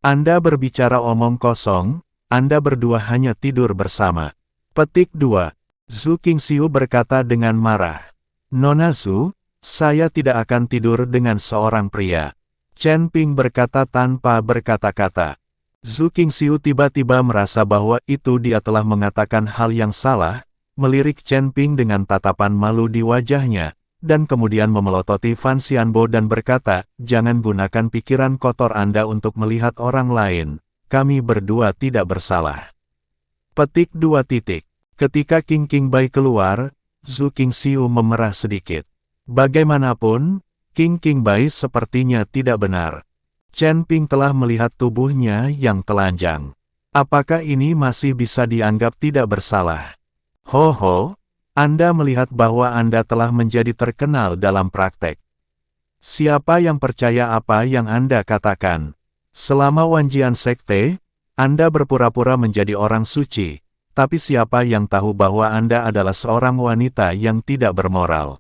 Anda berbicara omong kosong, Anda berdua hanya tidur bersama. Petik 2. Zhu Qingxiu berkata dengan marah. Nona Zhu, saya tidak akan tidur dengan seorang pria. Chen Ping berkata tanpa berkata-kata. Zhu Qingxiu tiba-tiba merasa bahwa itu dia telah mengatakan hal yang salah, melirik Chen Ping dengan tatapan malu di wajahnya, dan kemudian memelototi Fan Xianbo dan berkata, jangan gunakan pikiran kotor Anda untuk melihat orang lain, kami berdua tidak bersalah. Petik 2. Ketika Qing Qingbai keluar, Zhu Qingxiu memerah sedikit. Bagaimanapun, Qing Qingbai sepertinya tidak benar. Chen Ping telah melihat tubuhnya yang telanjang. Apakah ini masih bisa dianggap tidak bersalah? Ho, Anda melihat bahwa Anda telah menjadi terkenal dalam praktek. Siapa yang percaya apa yang Anda katakan? Selama Wanjian Sekte, Anda berpura-pura menjadi orang suci. Tapi siapa yang tahu bahwa Anda adalah seorang wanita yang tidak bermoral?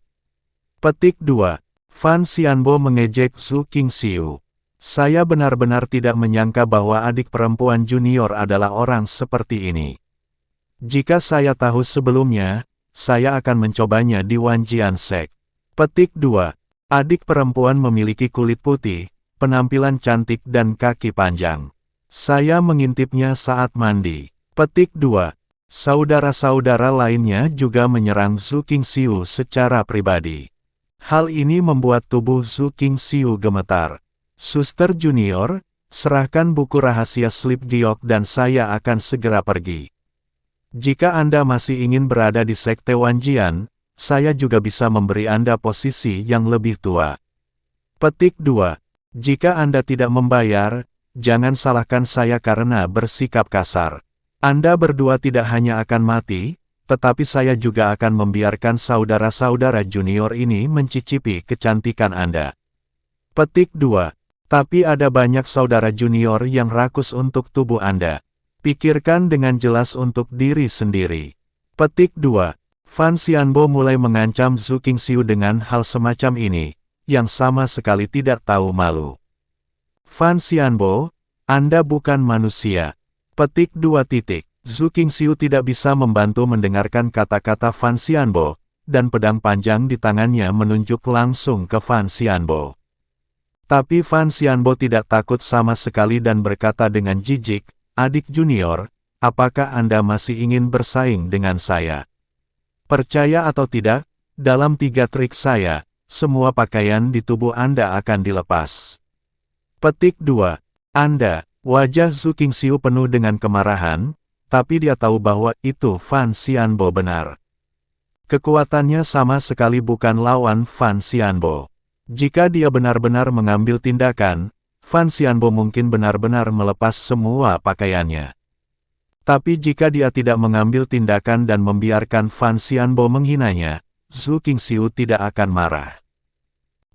Petik 2. Fan Xianbo mengejek Zhu Qingxiu. Saya benar-benar tidak menyangka bahwa adik perempuan junior adalah orang seperti ini. Jika saya tahu sebelumnya, saya akan mencobanya di Wanjian Sek. Petik 2. Adik perempuan memiliki kulit putih, penampilan cantik dan kaki panjang. Saya mengintipnya saat mandi. Petik 2. Saudara-saudara lainnya juga menyerang Zhu Qingxiu secara pribadi. Hal ini membuat tubuh Zhu Qingxiu gemetar. Suster junior, serahkan buku rahasia slip giok dan saya akan segera pergi. Jika Anda masih ingin berada di Sekte Wanjian, saya juga bisa memberi Anda posisi yang lebih tua. Petik 2. Jika Anda tidak membayar, jangan salahkan saya karena bersikap kasar. Anda berdua tidak hanya akan mati, tetapi saya juga akan membiarkan saudara-saudara junior ini mencicipi kecantikan Anda. Petik 2. Tapi ada banyak saudara junior yang rakus untuk tubuh Anda. Pikirkan dengan jelas untuk diri sendiri. Petik 2. Fan Xianbo mulai mengancam Zhu Qingxiu dengan hal semacam ini, yang sama sekali tidak tahu malu. Fan Xianbo, Anda bukan manusia. Petik 2. Zhu Qingxiu tidak bisa membantu mendengarkan kata-kata Fan Xianbo, dan pedang panjang di tangannya menunjuk langsung ke Fan Xianbo. Tapi Fan Xianbo tidak takut sama sekali dan berkata dengan jijik, adik junior, apakah Anda masih ingin bersaing dengan saya? Percaya atau tidak, dalam 3 trik saya, semua pakaian di tubuh Anda akan dilepas. Petik 2. Anda. Wajah Zhu Qingxiu penuh dengan kemarahan, tapi dia tahu bahwa itu Fan Xianbo benar. Kekuatannya sama sekali bukan lawan Fan Xianbo. Jika dia benar-benar mengambil tindakan, Fan Xianbo mungkin benar-benar melepas semua pakaiannya. Tapi jika dia tidak mengambil tindakan dan membiarkan Fan Xianbo menghinanya, Zhu Qingxiu tidak akan marah.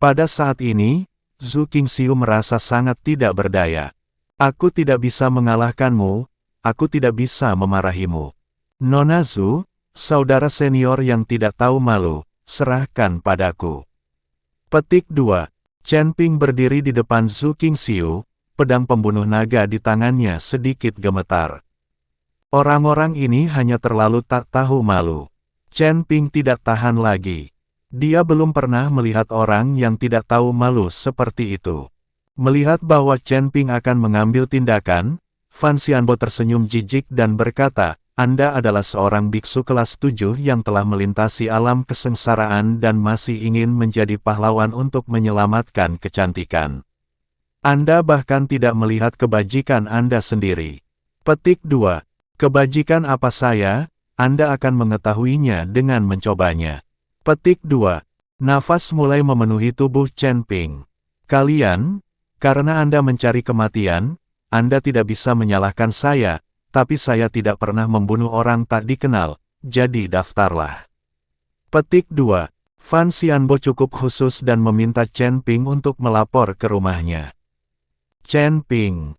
Pada saat ini, Zhu Qingxiu merasa sangat tidak berdaya. Aku tidak bisa mengalahkanmu, aku tidak bisa memarahimu. Nona Zhu, saudara senior yang tidak tahu malu, serahkan padaku. Petik 2. Chen Ping berdiri di depan Zhu Qingxiu, pedang pembunuh naga di tangannya sedikit gemetar. Orang-orang ini hanya terlalu tak tahu malu. Chen Ping tidak tahan lagi. Dia belum pernah melihat orang yang tidak tahu malu seperti itu. Melihat bahwa Chen Ping akan mengambil tindakan, Fan Xianbo tersenyum jijik dan berkata, Anda adalah seorang biksu kelas 7 yang telah melintasi alam kesengsaraan dan masih ingin menjadi pahlawan untuk menyelamatkan kecantikan. Anda bahkan tidak melihat kebajikan Anda sendiri. Petik 2. Kebajikan apa saya? Anda akan mengetahuinya dengan mencobanya. Petik 2. Nafas mulai memenuhi tubuh Chen Ping. Kalian, karena Anda mencari kematian, Anda tidak bisa menyalahkan saya, tapi saya tidak pernah membunuh orang tak dikenal, jadi daftarlah. Petik 2. Fan Xianbo cukup khusus dan meminta Chen Ping untuk melapor ke rumahnya. Chen Ping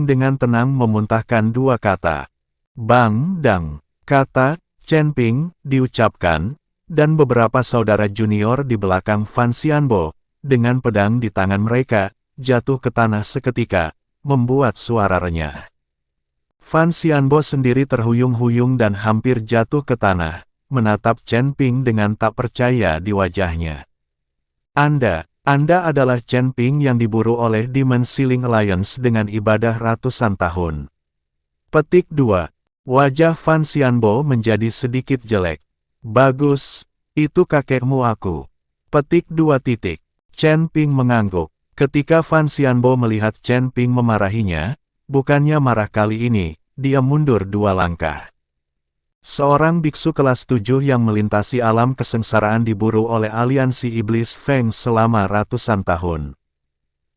dengan tenang memuntahkan 2 kata. Bang dang. Kata Chen Ping diucapkan, dan beberapa saudara junior di belakang Fan Xianbo, dengan pedang di tangan mereka, jatuh ke tanah seketika, membuat suara renyah. Fan Xianbo sendiri terhuyung-huyung dan hampir jatuh ke tanah, menatap Chen Ping dengan tak percaya di wajahnya. Anda adalah Chen Ping yang diburu oleh Demon Sealing Alliance dengan ibadah ratusan tahun. Petik 2. Wajah Fan Xianbo menjadi sedikit jelek. Bagus, itu kakekmu aku. Petik 2. Chen Ping mengangguk. Ketika Fan Xianbo melihat Chen Ping memarahinya, bukannya marah kali ini, dia mundur 2 langkah. Seorang biksu kelas 7 yang melintasi alam kesengsaraan diburu oleh aliansi iblis Feng selama ratusan tahun.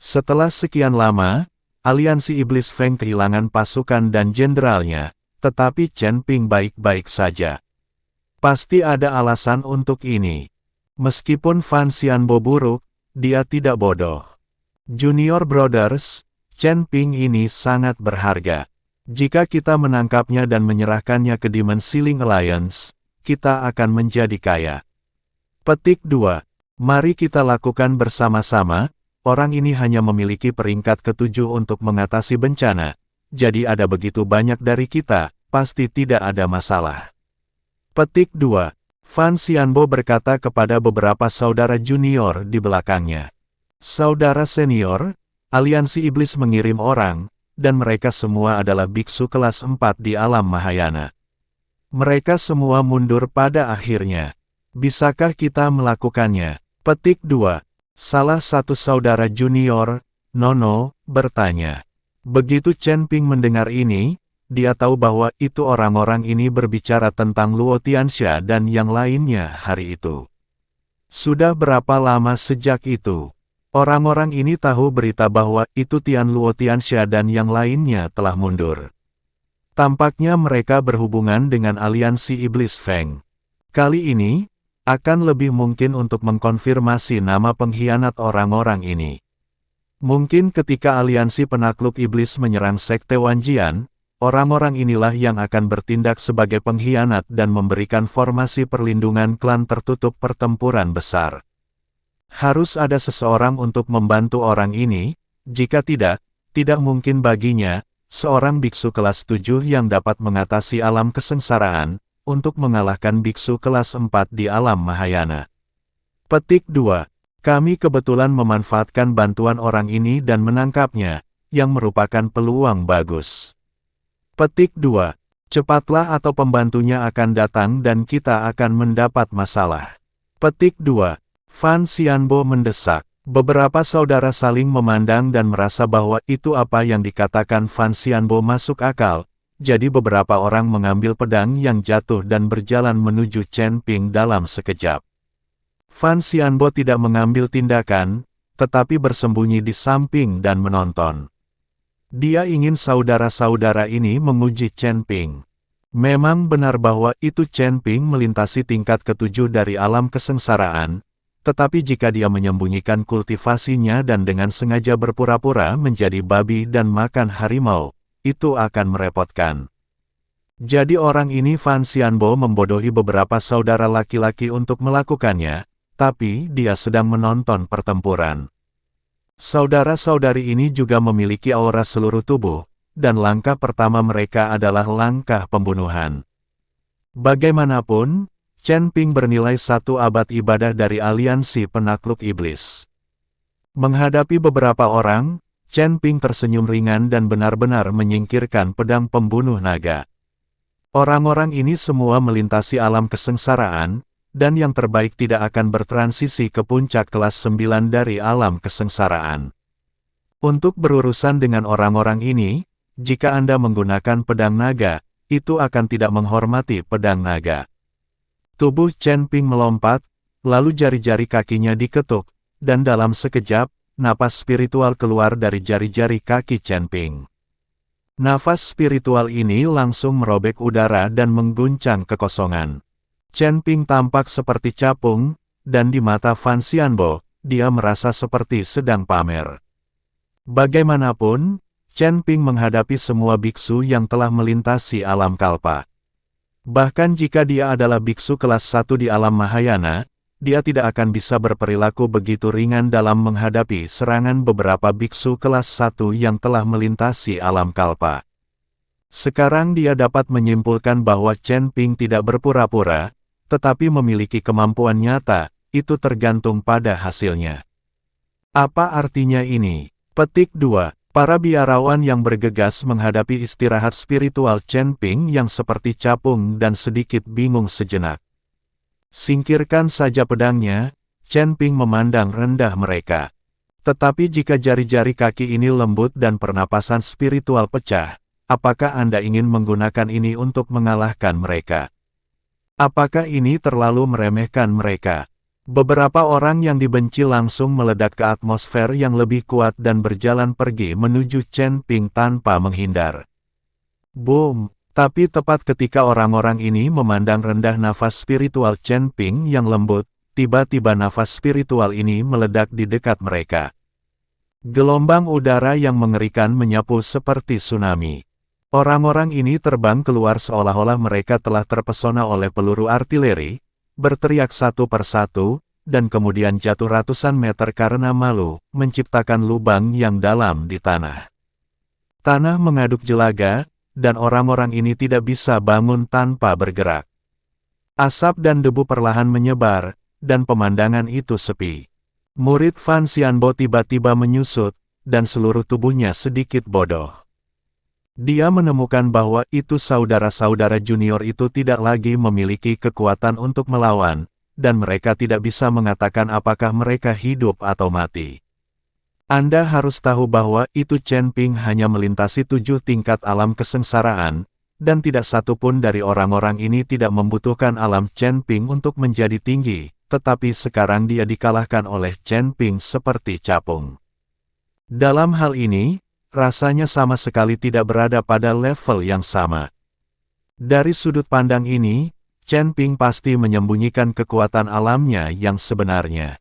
Setelah sekian lama, aliansi iblis Feng kehilangan pasukan dan jenderalnya, tetapi Chen Ping baik-baik saja. Pasti ada alasan untuk ini. Meskipun Fan Xianbo buruk, dia tidak bodoh. Junior Brothers, Chen Ping ini sangat berharga. Jika kita menangkapnya dan menyerahkannya ke Demon Sealing Alliance, kita akan menjadi kaya. Petik 2. Mari kita lakukan bersama-sama, orang ini hanya memiliki peringkat ke-7 untuk mengatasi bencana, jadi ada begitu banyak dari kita, pasti tidak ada masalah. Petik 2. Fan Xianbo berkata kepada beberapa saudara junior di belakangnya. Saudara senior, aliansi iblis mengirim orang, dan mereka semua adalah biksu kelas 4 di alam Mahayana. Mereka semua mundur pada akhirnya. Bisakah kita melakukannya? Petik 2. Salah satu saudara junior, Nono, bertanya. Begitu Chen Ping mendengar ini, dia tahu bahwa itu orang-orang ini berbicara tentang Luo Tianxia dan yang lainnya hari itu. Sudah berapa lama sejak itu? Orang-orang ini tahu berita bahwa itu Tian Luo Tianxia dan yang lainnya telah mundur. Tampaknya mereka berhubungan dengan aliansi iblis Feng. Kali ini, akan lebih mungkin untuk mengkonfirmasi nama pengkhianat orang-orang ini. Mungkin ketika aliansi penakluk iblis menyerang Sekte Wanjian, orang-orang inilah yang akan bertindak sebagai pengkhianat dan memberikan formasi perlindungan klan tertutup pertempuran besar. Harus ada seseorang untuk membantu orang ini, jika tidak mungkin baginya, seorang biksu kelas 7 yang dapat mengatasi alam kesengsaraan, untuk mengalahkan biksu kelas 4 di alam Mahayana. Petik 2. Kami kebetulan memanfaatkan bantuan orang ini dan menangkapnya, yang merupakan peluang bagus. Petik 2. Cepatlah atau pembantunya akan datang dan kita akan mendapat masalah. Petik 2. Fan Xianbo mendesak. Beberapa saudara saling memandang dan merasa bahwa itu apa yang dikatakan Fan Xianbo masuk akal, jadi beberapa orang mengambil pedang yang jatuh dan berjalan menuju Chen Ping dalam sekejap. Fan Xianbo tidak mengambil tindakan, tetapi bersembunyi di samping dan menonton. Dia ingin saudara-saudara ini menguji Chen Ping. Memang benar bahwa itu Chen Ping melintasi tingkat ke-7 dari alam kesengsaraan, tetapi jika dia menyembunyikan kultivasinya dan dengan sengaja berpura-pura menjadi babi dan makan harimau, itu akan merepotkan. Jadi orang ini Fan Xianbo membodohi beberapa saudara laki-laki untuk melakukannya, tapi dia sedang menonton pertempuran. Saudara-saudari ini juga memiliki aura seluruh tubuh, dan langkah pertama mereka adalah langkah pembunuhan. Bagaimanapun, Chen Ping bernilai 1 abad ibadah dari aliansi penakluk iblis. Menghadapi beberapa orang, Chen Ping tersenyum ringan dan benar-benar menyingkirkan pedang pembunuh naga. Orang-orang ini semua melintasi alam kesengsaraan, dan yang terbaik tidak akan bertransisi ke puncak kelas 9 dari alam kesengsaraan. Untuk berurusan dengan orang-orang ini, jika Anda menggunakan pedang naga, itu akan tidak menghormati pedang naga. Tubuh Chen Ping melompat, lalu jari-jari kakinya diketuk, dan dalam sekejap, napas spiritual keluar dari jari-jari kaki Chen Ping. Nafas spiritual ini langsung merobek udara dan mengguncang kekosongan. Chen Ping tampak seperti capung, dan di mata Fan Xianbo, dia merasa seperti sedang pamer. Bagaimanapun, Chen Ping menghadapi semua biksu yang telah melintasi alam kalpa. Bahkan jika dia adalah biksu kelas 1 di alam Mahayana, dia tidak akan bisa berperilaku begitu ringan dalam menghadapi serangan beberapa biksu kelas 1 yang telah melintasi alam kalpa. Sekarang dia dapat menyimpulkan bahwa Chen Ping tidak berpura-pura, tetapi memiliki kemampuan nyata, itu tergantung pada hasilnya. Apa artinya ini? Petik 2. Para biarawan yang bergegas menghadapi istirahat spiritual Chen Ping yang seperti capung dan sedikit bingung sejenak. Singkirkan saja pedangnya, Chen Ping memandang rendah mereka. Tetapi jika jari-jari kaki ini lembut dan pernapasan spiritual pecah, apakah Anda ingin menggunakan ini untuk mengalahkan mereka? Apakah ini terlalu meremehkan mereka? Beberapa orang yang dibenci langsung meledak ke atmosfer yang lebih kuat dan berjalan pergi menuju Chen Ping tanpa menghindar. Boom! Tapi tepat ketika orang-orang ini memandang rendah nafas spiritual Chen Ping yang lembut, tiba-tiba nafas spiritual ini meledak di dekat mereka. Gelombang udara yang mengerikan menyapu seperti tsunami. Orang-orang ini terbang keluar seolah-olah mereka telah terpesona oleh peluru artileri, berteriak satu persatu, dan kemudian jatuh ratusan meter karena malu, menciptakan lubang yang dalam di tanah. Tanah mengaduk jelaga, dan orang-orang ini tidak bisa bangun tanpa bergerak. Asap dan debu perlahan menyebar, dan pemandangan itu sepi. Murid Fan Xianbo tiba-tiba menyusut, dan seluruh tubuhnya sedikit bodoh. Dia menemukan bahwa itu saudara-saudara junior itu tidak lagi memiliki kekuatan untuk melawan, dan mereka tidak bisa mengatakan apakah mereka hidup atau mati. Anda harus tahu bahwa itu Chen Ping hanya melintasi 7 tingkat alam kesengsaraan, dan tidak satu pun dari orang-orang ini tidak membutuhkan alam Chen Ping untuk menjadi tinggi, tetapi sekarang dia dikalahkan oleh Chen Ping seperti capung. Dalam hal ini, rasanya sama sekali tidak berada pada level yang sama. Dari sudut pandang ini, Chen Ping pasti menyembunyikan kekuatan alamnya yang sebenarnya.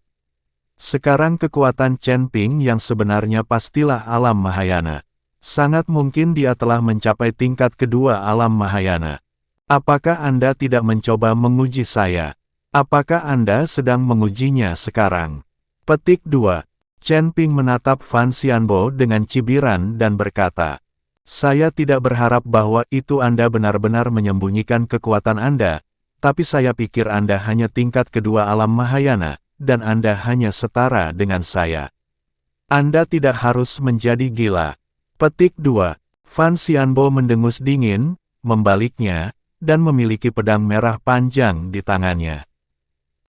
Sekarang kekuatan Chen Ping yang sebenarnya pastilah alam Mahayana. Sangat mungkin dia telah mencapai tingkat kedua alam Mahayana. Apakah Anda tidak mencoba menguji saya? Apakah Anda sedang mengujinya sekarang? Petik 2. Chen Ping menatap Fan Xianbo dengan cibiran dan berkata, "Saya tidak berharap bahwa itu Anda benar-benar menyembunyikan kekuatan Anda, tapi saya pikir Anda hanya tingkat kedua alam Mahayana, dan Anda hanya setara dengan saya. Anda tidak harus menjadi gila." Petik 2. Fan Xianbo mendengus dingin, membaliknya, dan memiliki pedang merah panjang di tangannya.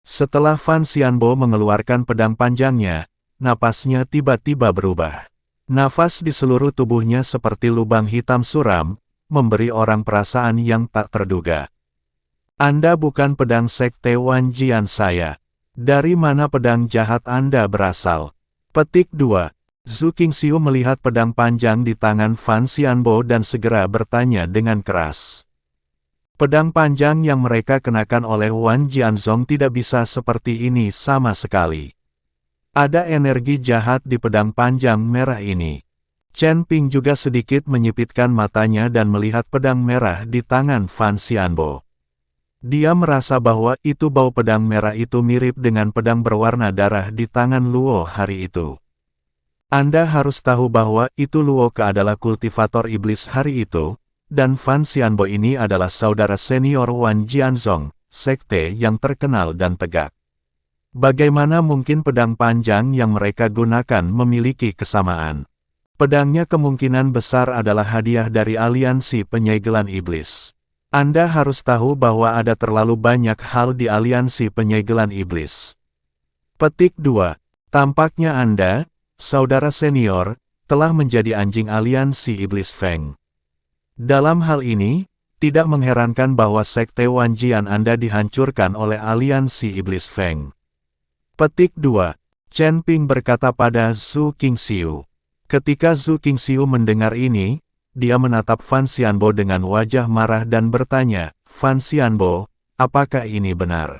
Setelah Fan Xianbo mengeluarkan pedang panjangnya, napasnya tiba-tiba berubah. Nafas di seluruh tubuhnya seperti lubang hitam suram, memberi orang perasaan yang tak terduga. Anda bukan pedang sekte Wanjian saya. Dari mana pedang jahat Anda berasal? Petik 2. Zhu Qingxiu melihat pedang panjang di tangan Fan Xianbo dan segera bertanya dengan keras. Pedang panjang yang mereka kenakan oleh Wan Jianzong tidak bisa seperti ini sama sekali. Ada energi jahat di pedang panjang merah ini. Chen Ping juga sedikit menyipitkan matanya dan melihat pedang merah di tangan Fan Xianbo. Dia merasa bahwa itu bau pedang merah itu mirip dengan pedang berwarna darah di tangan Luo hari itu. Anda harus tahu bahwa itu Luo Ke adalah kultivator iblis hari itu, dan Fan Xianbo ini adalah saudara senior Wan Jianzong, sekte yang terkenal dan tegak. Bagaimana mungkin pedang panjang yang mereka gunakan memiliki kesamaan? Pedangnya kemungkinan besar adalah hadiah dari aliansi penyegelan iblis. Anda harus tahu bahwa ada terlalu banyak hal di aliansi penyegelan iblis. Petik 2. Tampaknya Anda, saudara senior, telah menjadi anjing aliansi iblis Feng. Dalam hal ini, tidak mengherankan bahwa sekte Wanjian Anda dihancurkan oleh aliansi iblis Feng. Petik 2. Chen Ping berkata pada Zhu Qingxiu. Ketika Zhu Qingxiu mendengar ini, dia menatap Fan Xianbo dengan wajah marah dan bertanya, "Fan Xianbo, apakah ini benar?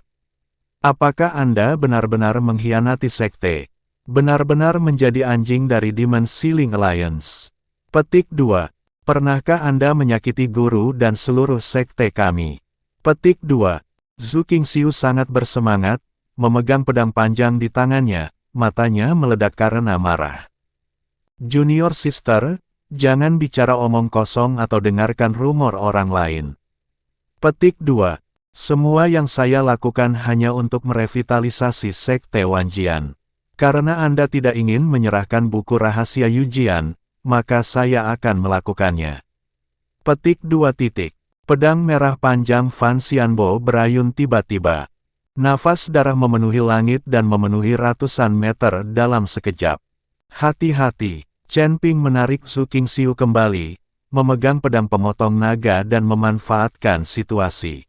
Apakah Anda benar-benar mengkhianati sekte? Benar-benar menjadi anjing dari Demon Ceiling Alliance?" Petik 2. Pernahkah Anda menyakiti guru dan seluruh sekte kami? Petik 2. Zhu Qingxiu sangat bersemangat, memegang pedang panjang di tangannya, matanya meledak karena marah. Junior sister, jangan bicara omong kosong atau dengarkan rumor orang lain. Petik 2. Semua yang saya lakukan hanya untuk merevitalisasi Sekte Wanjian. Karena Anda tidak ingin menyerahkan buku rahasia Yujian, maka saya akan melakukannya. Petik 2. Pedang merah panjang Fan Xianbo berayun tiba-tiba. Nafas darah memenuhi langit dan memenuhi ratusan meter dalam sekejap. Hati-hati, Chen Ping menarik Zhu Qingxiu kembali, memegang pedang pemotong naga dan memanfaatkan situasi.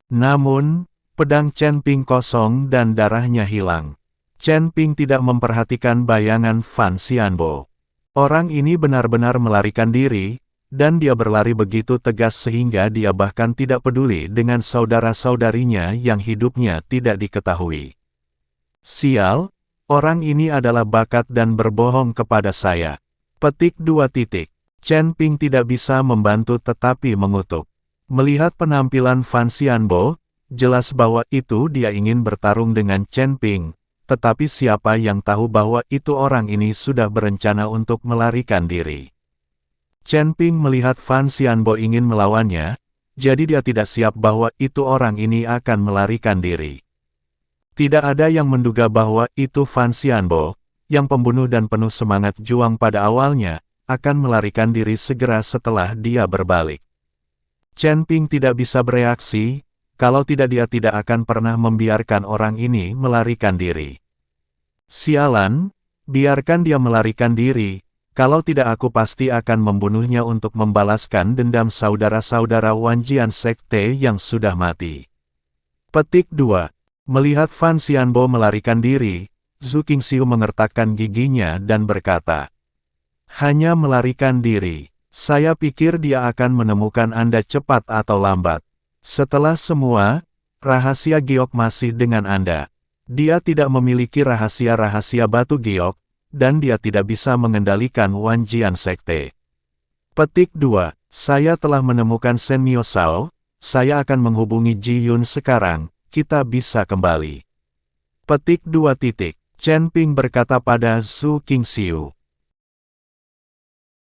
Namun, pedang Chen Ping kosong dan darahnya hilang. Chen Ping tidak memperhatikan bayangan Fan Xianbo. Orang ini benar-benar melarikan diri, dan dia berlari begitu tegas sehingga dia bahkan tidak peduli dengan saudara-saudarinya yang hidupnya tidak diketahui. Sial, orang ini adalah bakat dan berbohong kepada saya. Petik 2. Chen Ping tidak bisa membantu tetapi mengutuk. Melihat penampilan Fan Xianbo, jelas bahwa itu dia ingin bertarung dengan Chen Ping. Tetapi siapa yang tahu bahwa itu orang ini sudah berencana untuk melarikan diri. Chen Ping melihat Fan Xianbo ingin melawannya, jadi dia tidak siap bahwa itu orang ini akan melarikan diri. Tidak ada yang menduga bahwa itu Fan Xianbo, yang pembunuh dan penuh semangat juang pada awalnya, akan melarikan diri segera setelah dia berbalik. Chen Ping tidak bisa bereaksi, kalau tidak dia tidak akan pernah membiarkan orang ini melarikan diri. Sialan, biarkan dia melarikan diri, kalau tidak aku pasti akan membunuhnya untuk membalaskan dendam saudara-saudara Wanjian Sekte yang sudah mati. Petik 2. Melihat Fan Xianbo melarikan diri, Zhu Qingxiu mengertakkan giginya dan berkata, "Hanya melarikan diri, saya pikir dia akan menemukan Anda cepat atau lambat. Setelah semua, rahasia giok masih dengan Anda. Dia tidak memiliki rahasia-rahasia batu giok, dan dia tidak bisa mengendalikan Wanjian Sekte." Petik 2. Saya telah menemukan Shen Miosao, saya akan menghubungi Ji Yun sekarang, kita bisa kembali. Petik 2. Chen Ping berkata pada Zhu Qingxiu.